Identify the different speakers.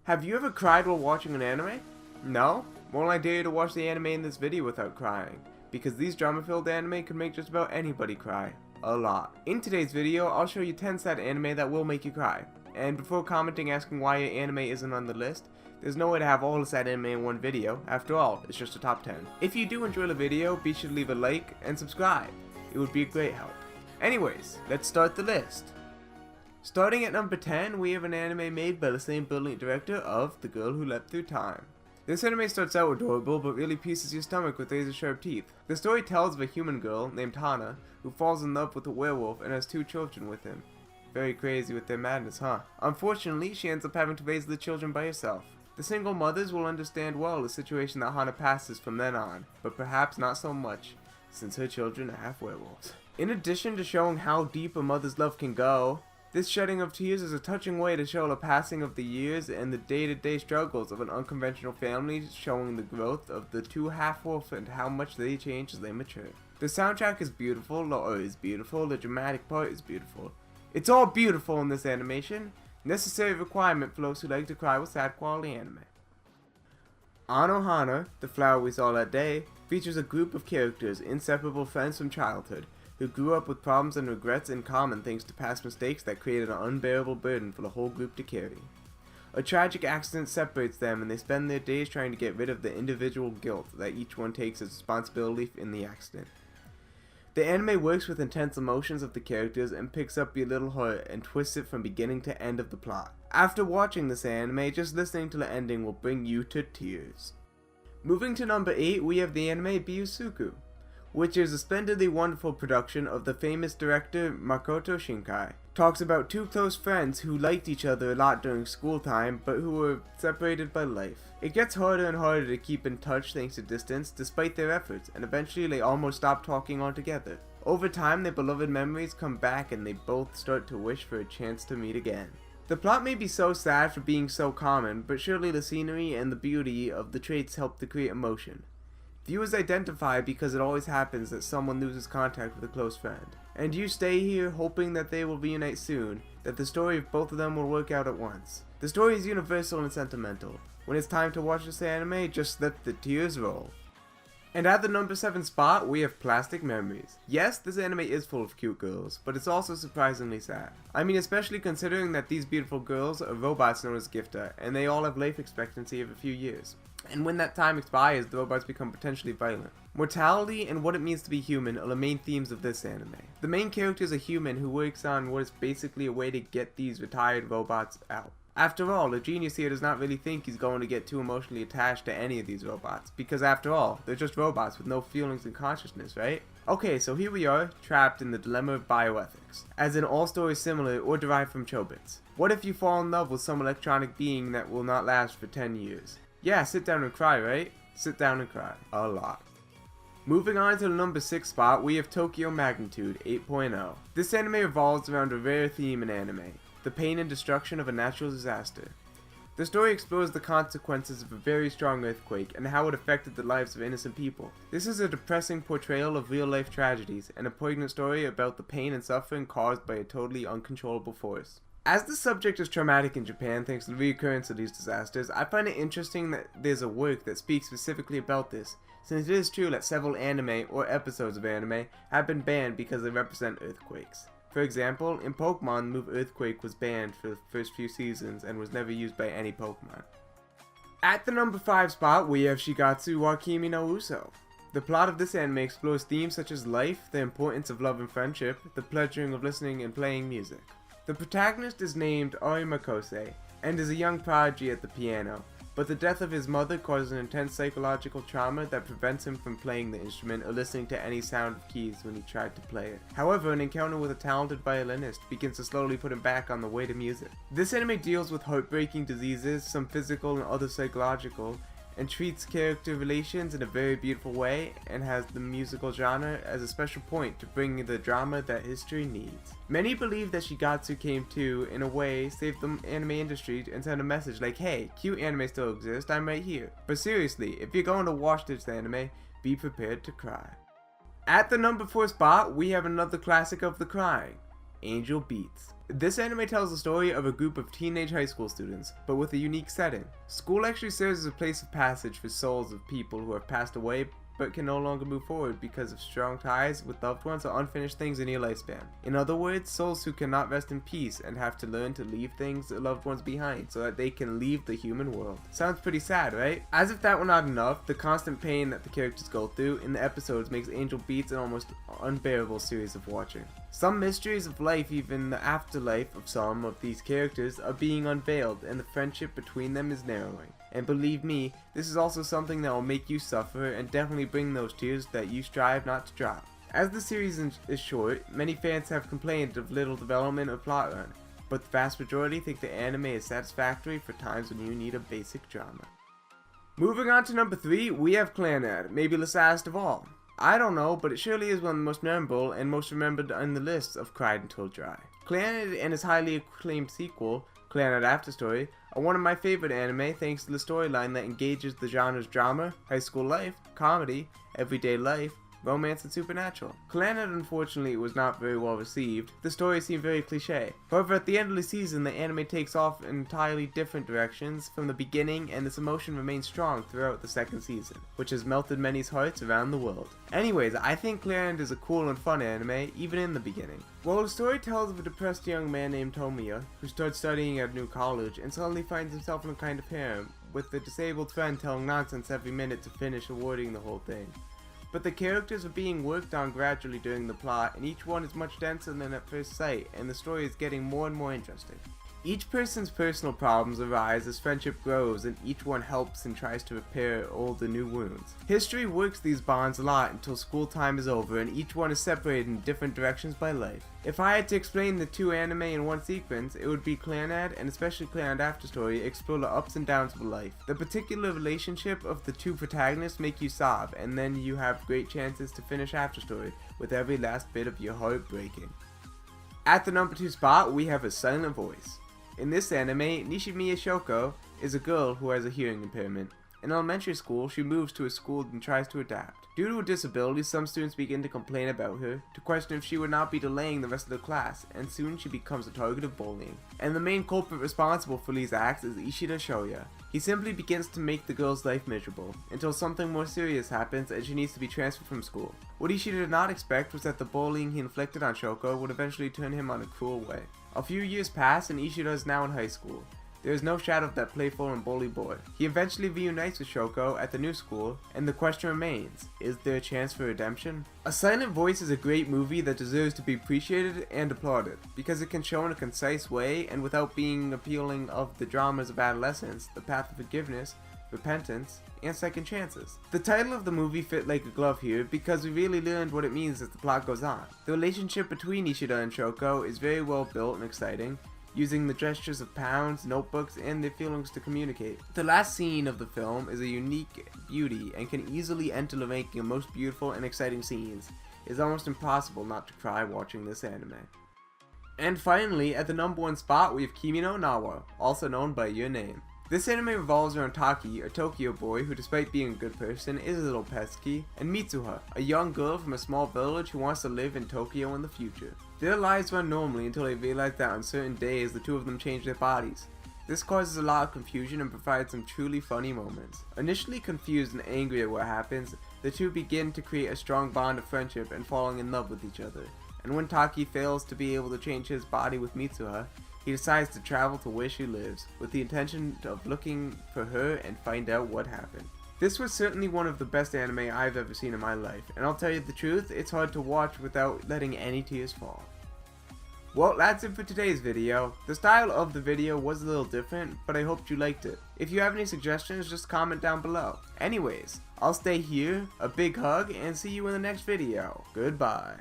Speaker 1: Have you ever cried while watching an anime? No? Well, I dare you to watch the anime in this video without crying, because these drama-filled anime can make just about anybody cry. A lot. In today's video, I'll show you 10 sad anime that will make you cry. And before commenting asking why your anime isn't on the list, there's no way to have all the sad anime in one video. After all, it's just a top 10. If you do enjoy the video, be sure to leave a like and subscribe. It would be a great help. Anyways, let's start the list. Starting at number 10, we have an anime made by the same brilliant director of The Girl Who Leapt Through Time. This anime starts out adorable, but really pieces your stomach with razor-sharp teeth. The story tells of a human girl named Hana, who falls in love with a werewolf and has 2 children with him. Very crazy with their madness, huh? Unfortunately, she ends up having to raise the children by herself. The single mothers will understand well the situation that Hana passes from then on, but perhaps not so much, since her children are half werewolves. In addition to showing how deep a mother's love can go, this shedding of tears is a touching way to show the passing of the years and the day-to-day struggles of an unconventional family, showing the growth of the 2 half-wolves and how much they change as they mature. The soundtrack is beautiful, the art is beautiful, the dramatic part is beautiful. It's all beautiful in this animation. Necessary requirement for those who like to cry with sad quality anime. Anohana, the flower we saw that day, features a group of characters, inseparable friends from childhood, who grew up with problems and regrets in common thanks to past mistakes that created an unbearable burden for the whole group to carry. A tragic accident separates them and they spend their days trying to get rid of the individual guilt that each one takes as responsibility in the accident. The anime works with intense emotions of the characters and picks up your little heart and twists it from beginning to end of the plot. After watching this anime, just listening to the ending will bring you to tears. Moving to number 8, we have the anime Byusuku, which is a splendidly wonderful production of the famous director Makoto Shinkai. Talks about 2 close friends who liked each other a lot during school time, but who were separated by life. It gets harder and harder to keep in touch thanks to distance, despite their efforts, and eventually they almost stop talking altogether. Over time, their beloved memories come back and they both start to wish for a chance to meet again. The plot may be so sad for being so common, but surely the scenery and the beauty of the traits help to create emotion. Viewers identify because it always happens that someone loses contact with a close friend. And you stay here hoping that they will reunite soon, that the story of both of them will work out at once. The story is universal and sentimental. When it's time to watch this anime, just let the tears roll. And at the number 7 spot, we have Plastic Memories. Yes, this anime is full of cute girls, but it's also surprisingly sad. I mean, especially considering that these beautiful girls are robots known as Gifta, and they all have life expectancy of a few years. And when that time expires, the robots become potentially violent. Mortality and what it means to be human are the main themes of this anime. The main character is a human who works on what is basically a way to get these retired robots out. After all, the genius here does not really think he's going to get too emotionally attached to any of these robots, because after all, they're just robots with no feelings and consciousness, right? Okay, so here we are, trapped in the dilemma of bioethics, as in all stories similar or derived from Chobits. What if you fall in love with some electronic being that will not last for 10 years? Yeah, sit down and cry, right? Sit down and cry. A lot. Moving on to the number 6 spot, we have Tokyo Magnitude 8.0. This anime revolves around a rare theme in anime, the pain and destruction of a natural disaster. The story explores the consequences of a very strong earthquake and how it affected the lives of innocent people. This is a depressing portrayal of real-life tragedies and a poignant story about the pain and suffering caused by a totally uncontrollable force. As the subject is traumatic in Japan thanks to the reoccurrence of these disasters, I find it interesting that there's a work that speaks specifically about this, since it is true that several anime or episodes of anime have been banned because they represent earthquakes. For example, in Pokemon, the move Earthquake was banned for the first few seasons and was never used by any Pokemon. At the number 5 spot, we have Shigatsu wa Kimi no Uso. The plot of this anime explores themes such as life, the importance of love and friendship, the pleasuring of listening and playing music. The protagonist is named Orimakose and is a young prodigy at the piano, but the death of his mother causes an intense psychological trauma that prevents him from playing the instrument or listening to any sound of keys when he tried to play it. However, an encounter with a talented violinist begins to slowly put him back on the way to music. This anime deals with heartbreaking diseases, some physical and other psychological, and treats character relations in a very beautiful way, and has the musical genre as a special point to bring the drama that history needs. Many believe that Shigatsu came to, in a way, save the anime industry and send a message like, hey, cute anime still exists, I'm right here. But seriously, if you're going to watch this anime, be prepared to cry. At the number 4 spot, we have another classic of the crying, Angel Beats. This anime tells the story of a group of teenage high school students, but with a unique setting. School actually serves as a place of passage for souls of people who have passed away but can no longer move forward because of strong ties with loved ones or unfinished things in your lifespan. In other words, souls who cannot rest in peace and have to learn to leave things or loved ones behind so that they can leave the human world. Sounds pretty sad, right? As if that were not enough, the constant pain that the characters go through in the episodes makes Angel Beats an almost unbearable series of watching. Some mysteries of life, even the afterlife of some of these characters, are being unveiled, and the friendship between them is narrowing. And believe me, this is also something that will make you suffer and definitely bring those tears that you strive not to drop. As the series is short, many fans have complained of little development or plot run, but the vast majority think the anime is satisfactory for times when you need a basic drama. Moving on to number 3, we have Clannad, maybe the saddest of all. I don't know, but it surely is one of the most memorable and most remembered on the lists of Cried Until Dry. Clannad and his highly acclaimed sequel, Clannad After Story, are one of my favorite anime thanks to the storyline that engages the genres drama, high school life, comedy, everyday life, romance, and supernatural. Clannad unfortunately was not very well received. The story seemed very cliche. However, at the end of the season, the anime takes off in entirely different directions from the beginning, and this emotion remains strong throughout the second season, which has melted many's hearts around the world. Anyways, I think Clannad is a cool and fun anime, even in the beginning. Well, the story tells of a depressed young man named Tomiya, who starts studying at a new college and suddenly finds himself in a kind of harem, with a disabled friend telling nonsense every minute to finish awarding the whole thing. But the characters are being worked on gradually during the plot, and each one is much denser than at first sight, and the story is getting more and more interesting. Each person's personal problems arise as friendship grows, and each one helps and tries to repair old and new wounds. History works these bonds a lot until school time is over, and each one is separated in different directions by life. If I had to explain the two anime in one sequence, it would be Clannad, and especially Clannad After Story, explore the ups and downs of life. The particular relationship of the two protagonists make you sob, and then you have great chances to finish After Story, with every last bit of your heart breaking. At the number 2 spot, we have A Silent Voice. In this anime, Nishimiya Shoko is a girl who has a hearing impairment. In elementary school, she moves to a school and tries to adapt. Due to her disability, some students begin to complain about her, to question if she would not be delaying the rest of the class, and soon she becomes a target of bullying. And the main culprit responsible for these acts is Ishida Shoya. He simply begins to make the girl's life miserable, until something more serious happens and she needs to be transferred from school. What Ishida did not expect was that the bullying he inflicted on Shoko would eventually turn him on a cruel way. A few years pass and Ishida is now in high school. There is no shadow of that playful and bully boy. He eventually reunites with Shoko at the new school, and the question remains, is there a chance for redemption? A Silent Voice is a great movie that deserves to be appreciated and applauded, because it can show in a concise way and without being appealing of the dramas of adolescence, the path of forgiveness, repentance, and second chances. The title of the movie fit like a glove here because we really learned what it means as the plot goes on. The relationship between Ishida and Shoko is very well built and exciting, using the gestures of pounds, notebooks, and their feelings to communicate. The last scene of the film is a unique beauty and can easily enter the ranking of most beautiful and exciting scenes. It is almost impossible not to cry watching this anime. And finally, at the number 1 spot we have Kimi no Na wa, also known by Your Name. This anime revolves around Taki, a Tokyo boy who, despite being a good person, is a little pesky, and Mitsuha, a young girl from a small village who wants to live in Tokyo in the future. Their lives run normally until they realize that on certain days the two of them change their bodies. This causes a lot of confusion and provides some truly funny moments. Initially confused and angry at what happens, the two begin to create a strong bond of friendship and falling in love with each other. And when Taki fails to be able to change his body with Mitsuha, he decides to travel to where she lives, with the intention of looking for her and find out what happened. This was certainly one of the best anime I've ever seen in my life, and I'll tell you the truth, it's hard to watch without letting any tears fall. Well, that's it for today's video. The style of the video was a little different, but I hoped you liked it. If you have any suggestions, just comment down below. Anyways, I'll stay here, a big hug, and see you in the next video. Goodbye.